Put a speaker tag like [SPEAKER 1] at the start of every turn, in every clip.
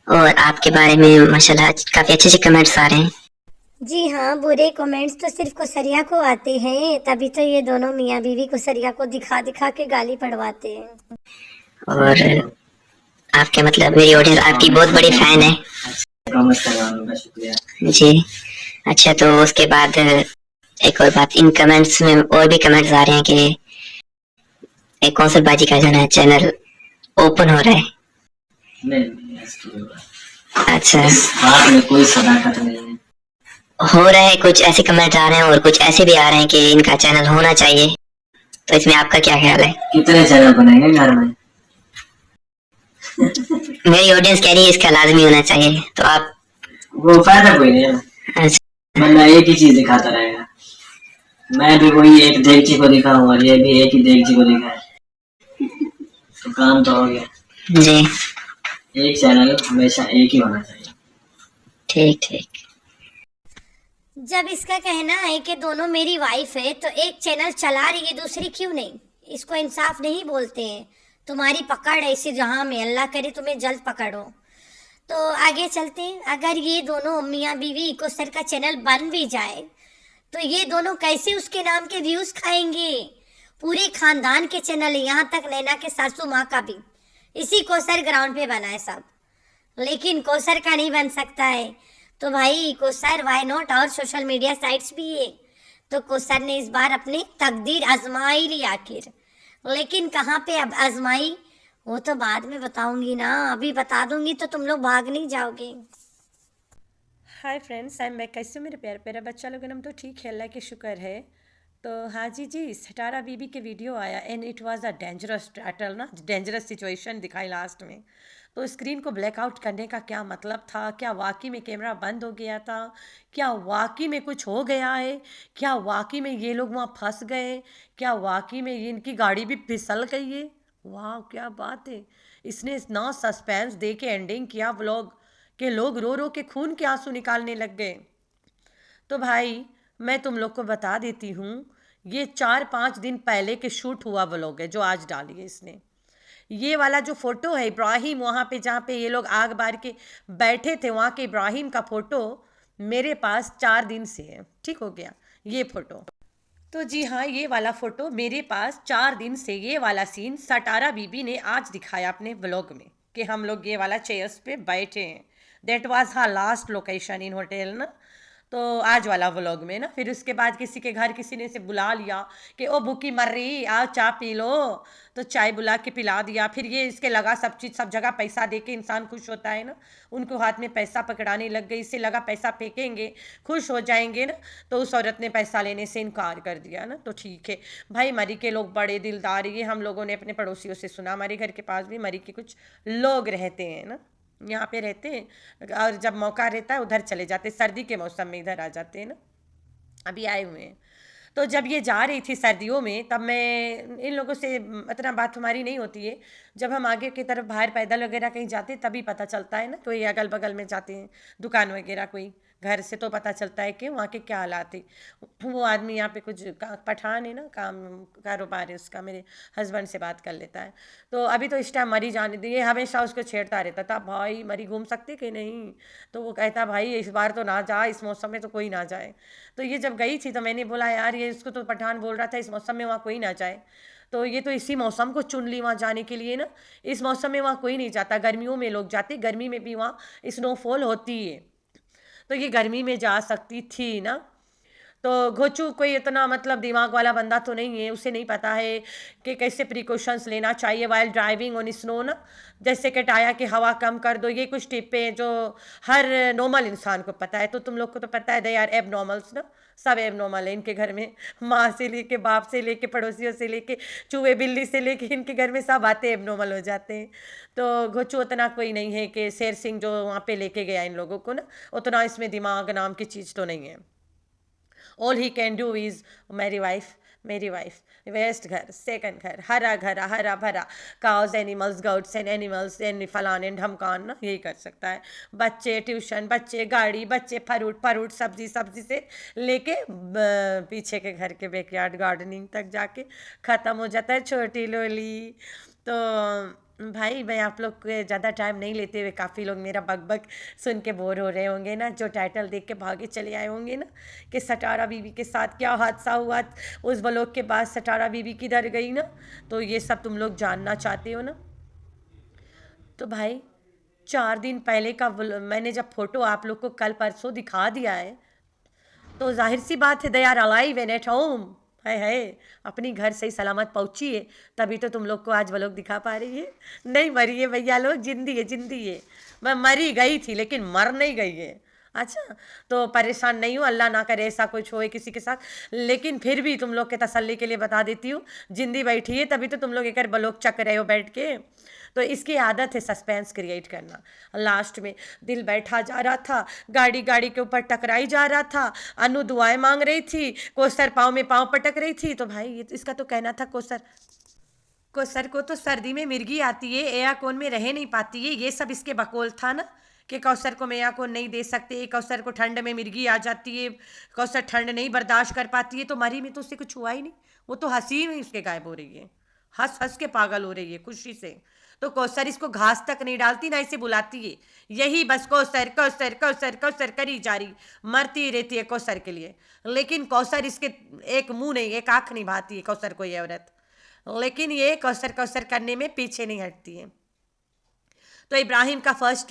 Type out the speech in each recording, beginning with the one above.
[SPEAKER 1] और आपके बारे में माशाल्लाह काफी अच्छे अच्छे कमेंट्स आ रहे हैं।
[SPEAKER 2] जी हाँ, बुरे कमेंट्स तो सिर्फ कुसरिया को आते हैं, तभी तो ये दोनों मियाँ बीवी कुसरिया को दिखा दिखा के गाली पड़वाते हैं।
[SPEAKER 1] और आपके मतलब मेरी ऑडियंस आपकी बहुत बड़ी फैन है। जी। अच्छा, तो उसके बाद एक और बात, इन कमेंट्स में और भी कमेंट्स आ रहे हैं कि एक कौशल बाजी का जो है चैनल ओपन हो रहा है। नहीं, अच्छा, इस बात में कोई सदाकत नहीं है। हो रहा है, कुछ ऐसे कमेंट आ रहे हैं और कुछ ऐसे भी आ रहे हैं कि इनका चैनल होना चाहिए, तो इसमें आपका क्या ख्याल है? कितने चैनल बनेंगे घर में? मेरी ऑडियंस कह रही है इसका लाजमी होना चाहिए, तो आप वो फायदा कोई नहीं है। अच्छा, बंदा एक ही चीज दिखाता रहेगा। मैं भी वही एक देगची को दिखा हूँ और ये भी एक ही देगची को दिखा है, तो काम तो हो गया जी। एक चैनल हमेशा एक ही होना चाहिए। ठीक ठीक।
[SPEAKER 2] जब इसका कहना है कि दोनों मेरी वाइफ है तो एक चैनल चला रही है, दूसरी क्यों नहीं? इसको इंसाफ नहीं बोलते हैं। तुम्हारी पकड़ ऐसी जहां में, अल्लाह करे तुम्हें जल्द पकड़ो। तो आगे चलते हैं। अगर ये दोनों मियाँ बीवी को सर का चैनल बन भी जाए तो ये दोनों कैसे उसके नाम के व्यूज खाएंगे? पूरे खानदान के चैनल है, यहाँ तक नैना के सासू माँ का भी इसी कोसर ग्राउंड पे बना है सब, लेकिन कोसर का नहीं बन सकता है। तो भाई कोसर वाई नॉट, और सोशल मीडिया साइट्स भी है। तो कोसर ने इस बार अपनी तकदीर आजमाई ली आखिर, लेकिन कहाँ पे अब आजमाई वो तो बाद में बताऊंगी ना, अभी बता दूंगी तो तुम लोग भाग नहीं जाओगे।
[SPEAKER 3] Hi friends, I am back. कैसे हो मेरे प्यारे प्यारे बच्चा लोग? हम तो ठीक है, अल्लाह की शुक्र है। तो हाँ जी, सटारा बीबी के वीडियो आया and it was a dangerous tattle ना, डेंजरस सिचुएशन दिखाई लास्ट में। तो स्क्रीन को ब्लैकआउट करने का क्या मतलब था? क्या वाकई में कैमरा बंद हो गया था? क्या वाकई में कुछ हो गया है? क्या वाकई में ये लोग वहाँ फंस गए? क्या वाकई में ये इनकी गाड़ी भी फिसल गई है? वाह क्या बात है! इसने इतना सस्पेंस दे के एंडिंग किया व्लॉग के लोग रो रो के खून के आंसू निकालने लग गए। तो भाई मैं तुम लोग को बता देती हूँ, ये 4-5 दिन पहले के शूट हुआ व्लॉग है जो आज डाली है इसने। ये वाला जो फोटो है इब्राहिम, वहाँ पे जहाँ पे ये लोग आग बार के बैठे थे, वहाँ के इब्राहिम का फोटो मेरे पास 4 दिन से है। ठीक हो गया ये फोटो। तो जी हाँ, ये वाला फोटो मेरे पास 4 दिन से, ये वाला सीन सटारा बीबी ने आज दिखाया अपने व्लॉग में कि हम लोग ये वाला चेयर्स पे बैठे हैं। दैट वाज हाँ लास्ट लोकेशन इन होटल ना। तो आज वाला व्लॉग में ना, फिर उसके बाद किसी के घर किसी ने से बुला लिया कि ओ भूखी मर रही, आओ चाय पी लो। तो चाय बुला के पिला दिया। फिर ये इसके लगा सब चीज़ सब जगह पैसा दे के इंसान खुश होता है ना, उनको हाथ में पैसा पकड़ाने लग गई। इससे लगा पैसा फेंकेंगे खुश हो जाएंगे ना, तो उस औरत ने पैसा लेने से इनकार कर दिया ना। तो ठीक है भाई, मरी के लोग बड़े दिलदार, ये हम लोगों ने अपने पड़ोसियों से सुना, हमारे घर के पास भी मरी के कुछ लोग रहते हैं ना, यहाँ पे रहते हैं, और जब मौका रहता है उधर चले जाते, सर्दी के मौसम में इधर आ जाते हैं ना, अभी आए हुए हैं। तो जब ये जा रही थी सर्दियों में, तब मैं इन लोगों से इतना बात हमारी नहीं होती है। जब हम आगे की तरफ बाहर पैदल वगैरह कहीं जाते हैं तभी पता चलता है ना, कोई अगल बगल में जाते हैं दुकान वगैरह कोई घर से, तो पता चलता है कि वहाँ के क्या हालात है। वो आदमी यहाँ पे कुछ पठान है ना, काम कारोबार है उसका, मेरे हस्बैंड से बात कर लेता है। तो अभी तो इस टाइम मरी जाने दी, ये हमेशा उसको छेड़ता रहता था, भाई मरी घूम सकते कि नहीं? तो वो कहता भाई इस बार तो ना जा, इस मौसम में तो कोई ना जाए। तो ये जब गई थी तो मैंने बोला यार ये इसको तो पठान बोल रहा था इस मौसम में वहाँ कोई ना जाए, तो ये तो इसी मौसम को चुन ली वहाँ जाने के लिए ना। इस मौसम में वहाँ कोई नहीं जाता, गर्मियों में लोग जाते, गर्मी में भी वहाँ स्नोफॉल होती है, तो ये गर्मी में जा सकती थी ना। तो घोचू कोई इतना मतलब दिमाग वाला बंदा तो नहीं है, उसे नहीं पता है कि कैसे प्रिकॉशंस लेना चाहिए वाइल ड्राइविंग ऑन स्नो ना। जैसे कि टायर की हवा कम कर दो, ये कुछ टिप्पे हैं जो हर नॉर्मल इंसान को पता है। तो तुम लोग को तो पता है दे आर एब नॉर्मल्स ना, सब एब नॉर्मल है इनके घर में, माँ से लेके बाप से लेके पड़ोसियों से लेके चूहे बिल्ली से लेके इनके घर में सब आते एब नॉर्मल हो जाते हैं। तो घोचू उतना कोई नहीं है कि शेर सिंह जो वहाँ पे लेके गया इन लोगों को ना, उतना इसमें दिमाग नाम की चीज़ तो नहीं है। All he can do is मेरी वाइफ वेस्ट घर सेकंड घर, हरा भरा, cows animals goats and animals and फलान एंड ढमकान ना, यही कर सकता है। बच्चे ट्यूशन, बच्चे गाड़ी, बच्चे फरूट फरूट, सब्जी सब्जी से लेके पीछे के घर के बैकयार्ड गार्डनिंग तक जाके ख़त्म हो जाता है छोटी लोली। तो भाई मैं आप लोग को ज़्यादा टाइम नहीं लेते हुए, काफ़ी लोग मेरा बक सुन के बोर हो रहे होंगे ना, जो टाइटल देख के भागे चले आए होंगे ना कि सटारा बीबी के साथ क्या हादसा हुआ, उस ब्लॉग के बाद सटारा बीबी किधर गई ना, तो ये सब तुम लोग जानना चाहते हो ना। तो भाई 4 दिन पहले का मैंने जब फोटो आप लोग को कल परसों दिखा दिया है, तो जाहिर सी बात है they are alive and at home. है अपनी घर सही सलामत पहुंची है, तभी तो तुम लोग को आज वो लोग दिखा पा रही है। नहीं मरी है भैया लोग, जिंदी है जिंदी है। मैं मरी गई थी लेकिन मर नहीं गई है। अच्छा, तो परेशान नहीं हो, अल्लाह ना करे ऐसा कुछ होए किसी के साथ, लेकिन फिर भी तुम लोग के तसल्ली के लिए बता देती हूँ, जिंदी बैठी है तभी तो तुम लोग एक बलोक चक रहे हो बैठ के। तो इसकी आदत है सस्पेंस क्रिएट करना। लास्ट में दिल बैठा जा रहा था, गाड़ी गाड़ी के ऊपर टकराई जा रहा था, अनु दुआएं मांग रही थी, कोसर पाँव में पाँव पटक रही थी। तो भाई इसका तो कहना था कोसर को तो सर्दी में मिर्गी आती है, एयर कौन में रह नहीं पाती है, ये सब इसके बकौल था ना कि कौसर को मैं को नहीं दे सकते, कौसर को ठंड में मिर्गी आ जाती है, कौसर ठंड नहीं बर्दाश्त कर पाती है। तो मरी में तो उससे कुछ हुआ ही नहीं, वो तो हंसी में उसके गायब हो रही है, हंस हंस के पागल हो रही है खुशी से। तो कौसर इसको घास तक नहीं डालती ना इसे बुलाती है, यही बस कौसर कौसर कौसर कौसर करी जा रही, मरती रहती है कौसर के लिए। लेकिन कौसर इसके एक मुंह नहीं एक आंख नहीं भाती है कौसर को ये औरत, लेकिन ये कौसर कौसर करने में पीछे नहीं हटती है। तो इब्राहिम का फर्स्ट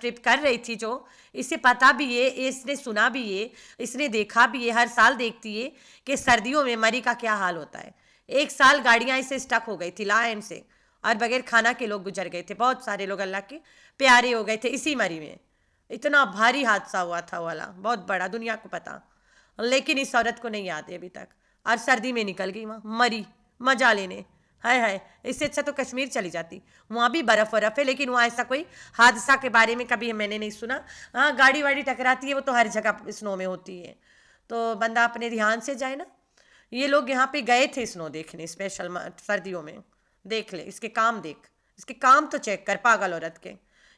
[SPEAKER 3] ट्रिप कर रही थी, जो इसे पता भी है, इसने सुना भी है, इसने देखा भी है, हर साल देखती है कि सर्दियों में मरी का क्या हाल होता है। एक साल गाड़ियां इसे स्टक हो गई थी लाइन से, और बगैर खाना के लोग गुजर गए थे, बहुत सारे लोग अल्लाह के प्यारे हो गए थे इसी मरी में। इतना भारी हादसा हुआ था वाला, बहुत बड़ा, दुनिया को पता, लेकिन इस औरत को नहीं याद है अभी तक। और सर्दी में निकल गई वहाँ मरी मजा लेने। हाय, इससे अच्छा तो कश्मीर चली जाती, वहाँ भी बर्फ़ है, लेकिन वहाँ ऐसा कोई हादसा के बारे में कभी मैंने नहीं सुना। हाँ, गाड़ी वाड़ी टकराती है वो तो हर जगह स्नो में होती है, तो बंदा अपने ध्यान से जाए ना। ये लोग यहाँ पे गए थे स्नो देखने स्पेशल सर्दियों में, देख ले इसके काम, देख इसके काम तो चेक कर पागल औरत के।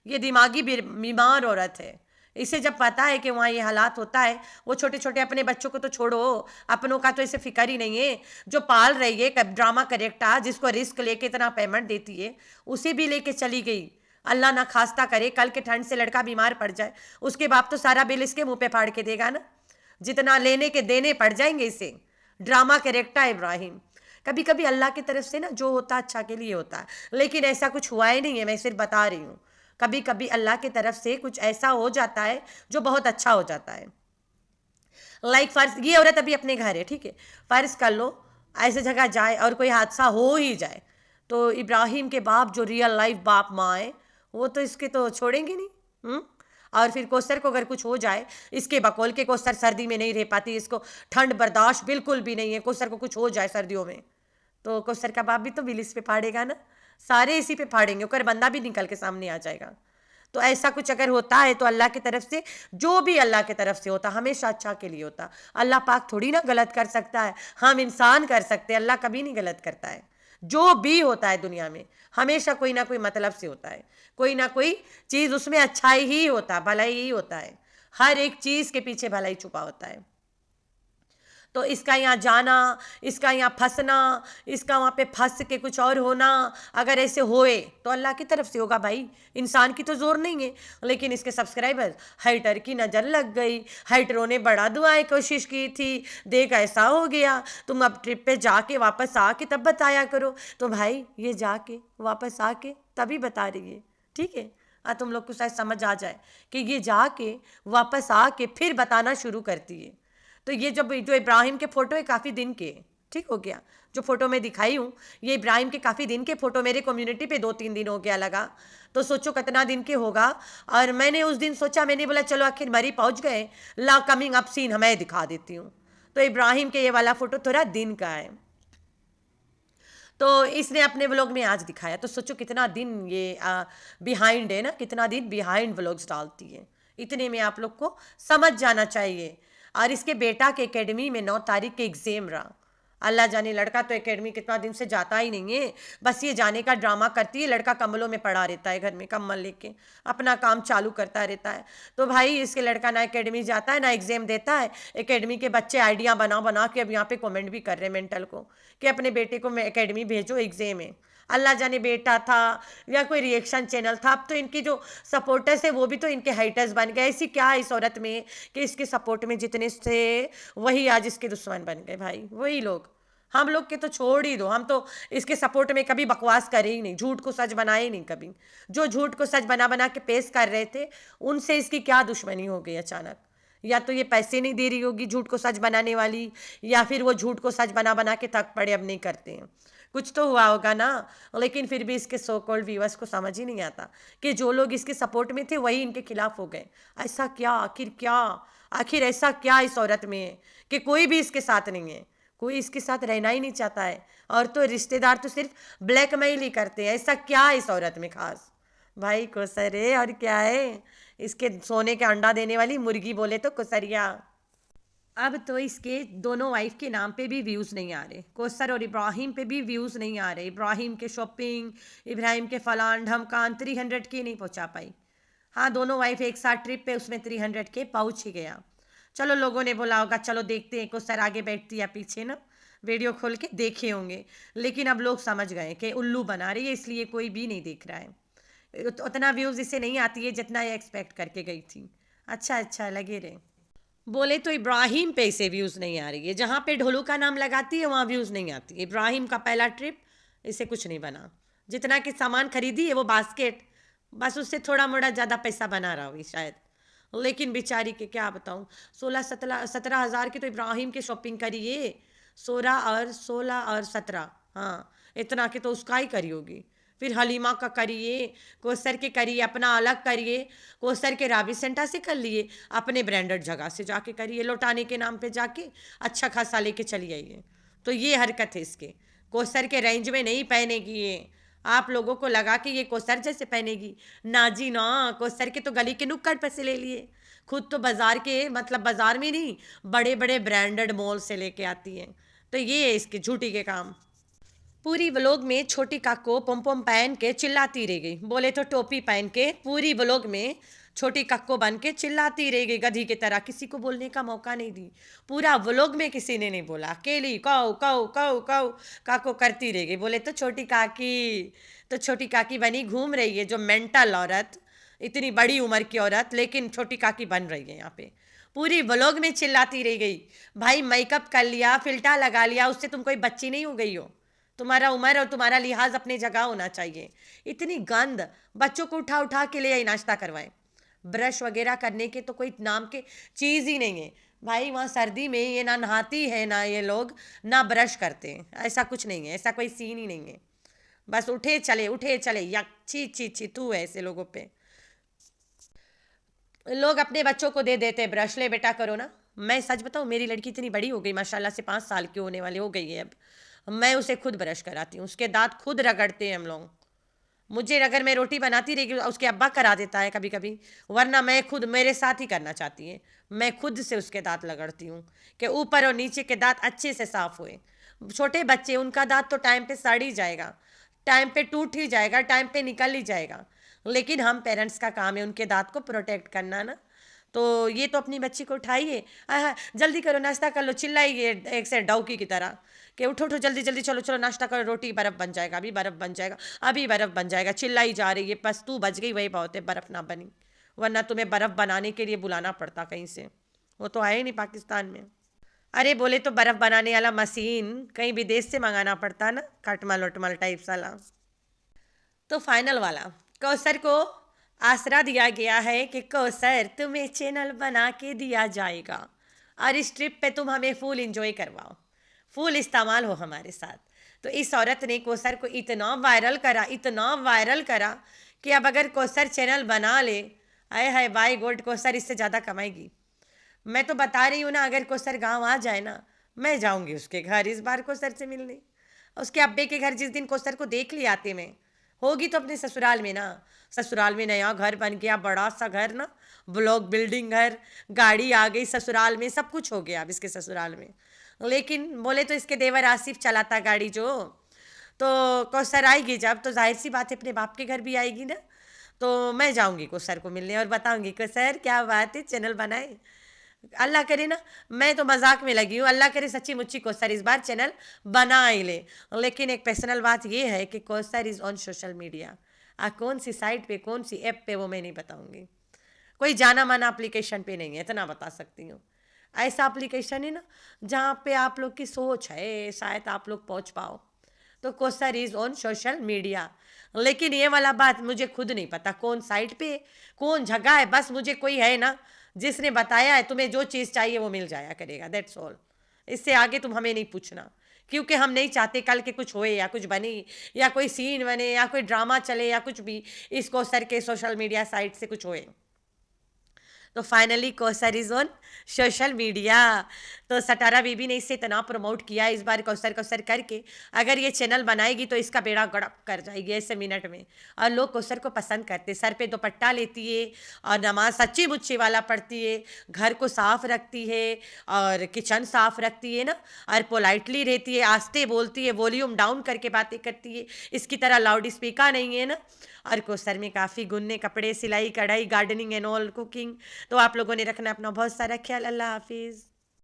[SPEAKER 3] ये दिमागी बीमार औरत है, इसे जब पता है कि वहाँ ये हालात होता है, वो छोटे छोटे अपने बच्चों को तो छोड़ो, अपनों का तो इसे फिक्र ही नहीं है। जो पाल रही है ड्रामा करेक्टर, जिसको रिस्क लेके इतना पेमेंट देती है, उसे भी लेके चली गई। अल्लाह ना खास्ता करे कल के ठंड से लड़का बीमार पड़ जाए, उसके बाप तो सारा बिल इसके मुंह पे फाड़ के देगा ना, जितना लेने के देने पड़ जाएंगे इसे। Drama character Ibrahim. कभी कभी अल्लाह की तरफ से ना जो होता है अच्छा के लिए होता है, लेकिन ऐसा कुछ हुआ ही नहीं है, मैं सिर्फ बता रही हूँ। कभी कभी अल्लाह की तरफ से कुछ ऐसा हो जाता है जो बहुत अच्छा हो जाता है। लाइक फर्ज, ये औरत अभी अपने घर है, ठीक है, फर्ज कर लो ऐसे जगह जाए और कोई हादसा हो ही जाए, तो इब्राहिम के बाप जो रियल लाइफ बाप माँ है, वो तो इसके तो छोड़ेंगे नहीं। और फिर कोसर को अगर कुछ हो जाए, इसके बकौल के कोसर सर्दी में नहीं रह पाती, इसको ठंड बर्दाश्त बिल्कुल भी नहीं है, कोसर को कुछ हो जाए सर्दियों में, तो कोसर का बाप भी तो बिल इस पे फाड़ेगा ना, सारे इसी पे फाड़ेंगे, और बंदा भी निकल के सामने आ जाएगा। तो ऐसा कुछ अगर होता है तो अल्लाह की तरफ से, जो भी अल्लाह की तरफ से होता हमेशा अच्छा के लिए होता। अल्लाह पाक थोड़ी ना गलत कर सकता है, हम इंसान कर सकते हैं, अल्लाह कभी नहीं गलत करता है। जो भी होता है दुनिया में हमेशा कोई ना कोई मतलब से होता है, कोई ना कोई चीज़ उसमें अच्छाई ही होता है, भलाई ही होता है, हर एक चीज़ के पीछे भलाई छुपा होता है। तो इसका यहाँ जाना, इसका यहाँ फंसना, इसका वहाँ पे फंस के कुछ और होना, अगर ऐसे होए तो अल्लाह की तरफ से होगा भाई, इंसान की तो जोर नहीं है। लेकिन इसके सब्सक्राइबर हाइटर की नज़र लग गई, हाइटरों ने बड़ा दुआएं कोशिश की थी, देख ऐसा हो गया, तुम अब ट्रिप पे जाके वापस आके तब बताया करो। तो भाई ये जाके वापस आके तभी बता रही है, ठीक है। तुम लोग को शायद समझ आ जाए कि ये जाके वापस आके फिर बताना शुरू करती है। तो ये जो इब्राहिम के फ़ोटो है काफ़ी दिन के, ठीक हो गया, जो फ़ोटो मैं दिखाई हूँ ये इब्राहिम के काफ़ी दिन के फ़ोटो मेरे कम्युनिटी पे 2-3 दिन हो गया लगा, तो सोचो कितना दिन के होगा। और मैंने उस दिन सोचा, मैंने बोला चलो आखिर मरी पहुँच गए, ला कमिंग अप सीन हमें दिखा देती हूँ। तो इब्राहिम के ये वाला फ़ोटो थोड़ा दिन का है, तो इसने अपने व्लॉग में आज दिखाया। तो सोचो कितना दिन ये बिहाइंड है ना, कितना दिन बिहाइंड व्लॉग्स डालती है, इतने में आप लोग को समझ जाना चाहिए। और इसके बेटा के एकेडमी में 9 तारीख के एग्ज़ाम रहा, अल्लाह जाने लड़का तो एकेडमी कितना दिन से जाता ही नहीं है, बस ये जाने का ड्रामा करती है। लड़का कम्बलों में पड़ा रहता है घर में, कम्बल लेके अपना काम चालू करता रहता है। तो भाई इसके लड़का ना एकेडमी जाता है ना एग्ज़ाम देता है। एकेडमी के बच्चे आइडिया बना बना के अब यहाँ पे कमेंट भी कर रहे हैं मेंटल को कि अपने बेटे को एकेडमी भेजो, एग्ज़ाम है। अल्लाह जाने बेटा था या कोई रिएक्शन चैनल था। अब तो इनकी जो सपोर्टर्स है वो भी तो इनके हाइटर्स बन गए। ऐसी क्या है इस औरत में कि इसके सपोर्ट में जितने थे वही आज इसके दुश्मन बन गए भाई, वही लोग। हम लोग के तो छोड़ ही दो, हम तो इसके सपोर्ट में कभी बकवास करे ही नहीं, झूठ को सच बनाए ही नहीं कभी। जो झूठ को सच बना बना के पेश कर रहे थे उनसे इसकी क्या दुश्मनी हो गई अचानक? या तो ये पैसे नहीं दे रही होगी झूठ को सच बनाने वाली, या फिर वो झूठ को सच बना बना के थक पड़े, अब नहीं करते हैं। कुछ तो हुआ होगा ना। लेकिन फिर भी इसके सो कॉल्ड व्यूअर्स को समझ ही नहीं आता कि जो लोग इसके सपोर्ट में थे वही इनके खिलाफ हो गए। ऐसा क्या, आखिर क्या, आखिर ऐसा क्या इस औरत में है कि कोई भी इसके साथ नहीं है, कोई इसके साथ रहना ही नहीं चाहता है। और तो रिश्तेदार तो सिर्फ ब्लैकमेल ही करते हैं। ऐसा क्या है इस औरत में खास? भाई कोसर है और क्या है, इसके सोने के अंडा देने वाली मुर्गी बोले तो कोसरिया। अब तो इसके दोनों वाइफ के नाम पे भी व्यूज़ नहीं आ रहे, कोसर और इब्राहिम पे भी व्यूज़ नहीं आ रहे। इब्राहिम के शॉपिंग, इब्राहिम के फलान ढमकान 300 के नहीं पहुंचा पाई। हाँ, दोनों वाइफ एक साथ ट्रिप पे, उसमें 300 के पहुंच ही गया। चलो लोगों ने बोला होगा चलो देखते हैं कोसर आगे बैठती है पीछे ना, वीडियो खोल के देखे होंगे। लेकिन अब लोग समझ गए कि उल्लू बना रही है, इसलिए कोई भी नहीं देख रहा है। उतना व्यूज़ इसे नहीं आती है जितना ये एक्सपेक्ट करके गई थी। अच्छा लगे रहे। बोले तो इब्राहिम पे इसे व्यूज़ नहीं आ रही है, जहाँ पे ढोलू का नाम लगाती है वहाँ व्यूज़ नहीं आती। इब्राहिम का पहला ट्रिप इसे कुछ नहीं बना, जितना कि सामान खरीदी है वो बास्केट, बस उससे थोड़ा मोड़ा ज़्यादा पैसा बना रहा हुई शायद। लेकिन बेचारी के क्या बताऊँ, 16-17 हज़ार की तो इब्राहिम की शॉपिंग करी है। 16 और 17, हाँ इतना की तो उसका ही करी होगी। फिर हलीमा का करिए, कोसर के करिए, अपना अलग करिए, कोसर के राबी सेंटा से कर लिए, अपने ब्रांडेड जगह से जाके करिए, लौटाने के नाम पे जाके अच्छा खासा लेके चली आइए। तो ये हरकत है इसके। कोसर के रेंज में नहीं पहनेगी ये, आप लोगों को लगा कि ये कोसर जैसे पहनेगी, ना जी ना। कोसर के तो गली के नुक्कड़ पे से ले लिए, खुद तो बाजार के, मतलब बाजार में नहीं, बड़े बड़े ब्रांडेड मॉल से लेके आती है। तो ये है इसके झूठी के काम। पूरी व्लॉग में छोटी काको पम पम पहन के चिल्लाती रह गई, बोले तो टोपी पहन के पूरी व्लॉग में छोटी काको बन के चिल्लाती रह गई गधी की तरह, किसी को बोलने का मौका नहीं दी। पूरा व्लॉग में किसी ने नहीं बोला, अकेली कौ कौ कौ कौ काको करती रह गई। बोले तो छोटी काकी बनी घूम रही है, जो मेंटल औरत, इतनी बड़ी उम्र की औरत लेकिन छोटी काकी बन रही है यहाँ पे। पूरी व्लॉग में चिल्लाती रह गई। भाई मेकअप कर लिया, फिल्टर लगा लिया, उससे तुम कोई बच्ची नहीं हो गई हो। तुम्हारा उम्र और तुम्हारा लिहाज अपनी जगह होना चाहिए। इतनी गंद, बच्चों को उठा उठा के ले आई नाश्ता करवाएं, ब्रश वगैरह करने के तो कोई नाम के चीज़ ही नहीं है भाई। वहाँ सर्दी में ये ना नहाती है ना ये लोग ना ब्रश करते हैं, ऐसा कुछ नहीं है, ऐसा कोई सीन ही नहीं है। बस उठे चले या छी छी छी तू है ऐसे लोगों पे। लोग अपने बच्चों को दे देते हैं ब्रश, ले बेटा करो ना। मैं सच बताऊँ, मेरी लड़की इतनी बड़ी हो गई माशाल्लाह से, 5 साल की होने वाली हो गई है अब। मैं उसे खुद ब्रश कराती हूँ, उसके दांत खुद रगड़ते हैं हम लोग। मुझे अगर मैं रोटी बनाती रहेगी उसके अब्बा करा देता है कभी कभी, वरना मैं खुद, मेरे साथ ही करना चाहती है, मैं खुद से उसके दांत रगड़ती हूँ कि ऊपर और नीचे के दांत अच्छे से साफ हुए। छोटे बच्चे, उनका दांत तो टाइम पे सड़ ही जाएगा, टाइम पे टूट ही जाएगा, टाइम पे निकल ही जाएगा। लेकिन हम पेरेंट्स का काम है उनके दांत को प्रोटेक्ट करना ना। तो ये तो अपनी बच्ची को उठाइए, जल्दी करो नाश्ता कर लो, चिल्लाइए एक से डौकी की तरह कि उठो उठो जल्दी जल्दी, चलो चलो नाश्ता करो, रोटी बर्फ़ बन जाएगा, अभी बर्फ़ बन जाएगा, अभी बर्फ़ बन जाएगा, चिल्लाई जा रही है। बस तू बच गई वही बहुत है, बर्फ़ ना बनी, वरना तुम्हें बर्फ़ बनाने के लिए बुलाना पड़ता कहीं से, वो तो आए नहीं पाकिस्तान में। अरे बोले तो बर्फ़ बनाने वाला मशीन कहीं विदेश से मंगाना पड़ता ना, खटमल वटमल टाइप साला। तो फाइनल वाला, कौसर को आसरा दिया गया है कि कौसर तुम्हें चैनल बना के दिया जाएगा और इस ट्रिप पे तुम हमें फुल एंजॉय करवाओ, फुल इस्तेमाल हो हमारे साथ। तो इस औरत ने कौसर को इतना वायरल करा कि अब अगर कौसर चैनल बना ले, आए हाय बाय गॉड, कौसर इससे ज़्यादा कमाएगी। मैं तो बता रही हूँ ना, अगर कौसर गाँव आ जाए ना, मैं जाऊँगी उसके घर इस बार कौसर से मिलने। उसके अब्बे के घर जिस दिन कौसर को देख लिया आते में, होगी तो अपने ससुराल में ना। ससुराल में नया घर बन गया, बड़ा सा घर ना, ब्लॉक बिल्डिंग घर, गाड़ी आ गई ससुराल में, सब कुछ हो गया अब इसके ससुराल में। लेकिन बोले तो इसके देवर आसिफ चलाता गाड़ी जो, तो कौसर आएगी जब, तो जाहिर सी बात है अपने बाप के घर भी आएगी ना। तो मैं जाऊंगी कौसर को मिलने और बताऊंगी कौसर क्या बात है, चैनल बनाए। अल्लाह करे ना, मैं तो मजाक में लगी हूँ, अल्लाह करे सच्ची मुच्ची कौसर इस बार चैनल बना ही ले। लेकिन एक पर्सनल बात ये है कि Kausar is on social media. कौन सी साइट पे, कौन सी ऐप पे, वो मैं नहीं बताऊँगी। कोई जाना माना एप्लीकेशन पे नहीं है, इतना बता सकती हूँ। ऐसा एप्लीकेशन है ना जहाँ पे आप लोग की सोच है, शायद आप लोग पहुँच पाओ। तो Kausar is on social media. लेकिन ये वाला बात मुझे खुद नहीं पता कौन साइट पे, कौन जगह है। बस मुझे कोई है ना जिसने बताया है तुम्हें जो चीज़ चाहिए वो मिल जाया करेगा, दैट्स ऑल। इससे आगे तुम हमें नहीं पूछना, क्योंकि हम नहीं चाहते कल के कुछ होए या कुछ बने या कोई सीन बने या कोई ड्रामा चले या कुछ भी इस कौसर के सोशल मीडिया साइट से कुछ होए। तो finally Kausar is on social media. तो सटारा बीबी ने इसे इतना प्रमोट किया इस बार कौसर कौसर करके, अगर ये चैनल बनाएगी तो इसका बेड़ा गड़क कर जाएगी ऐसे मिनट में। और लोग कौसर को पसंद करते, सर पे दुपट्टा लेती है और नमाज सच्ची मुच्ची वाला पढ़ती है, घर को साफ रखती है और किचन साफ रखती है ना, और पोलाइटली रहती है, आस्ते बोलती है, वॉल्यूम डाउन करके बातें करती है, इसकी तरह लाउड स्पीकर नहीं है ना। और कौसर में काफ़ी गुन्ने कपड़े, सिलाई कढ़ाई, गार्डनिंग एंड ऑल कुकिंग। तो आप लोगों ने रखना अपना बहुत सारा ख्याल। अल्लाह हाफिज़।